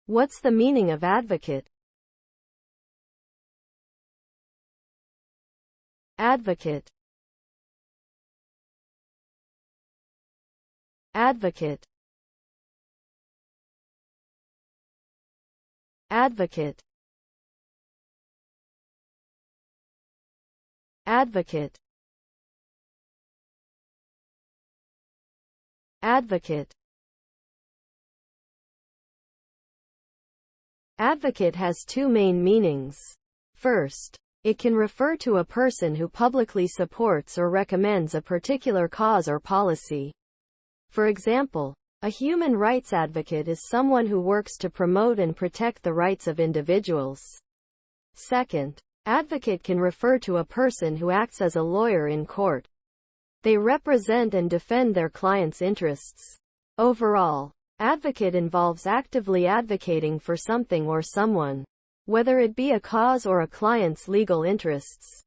What's the meaning of advocate? Advocate. Advocate. Advocate. Advocate. Advocate. Advocate has two main meanings. First, it can refer to a person who publicly supports or recommends a particular cause or policy. For example, a human rights advocate is someone who works to promote and protect the rights of individuals. Second, advocate can refer to a person who acts as a lawyer in court. They represent and defend their client's interests. Overall, advocate involves actively advocating for something or someone, whether it be a cause or a client's legal interests.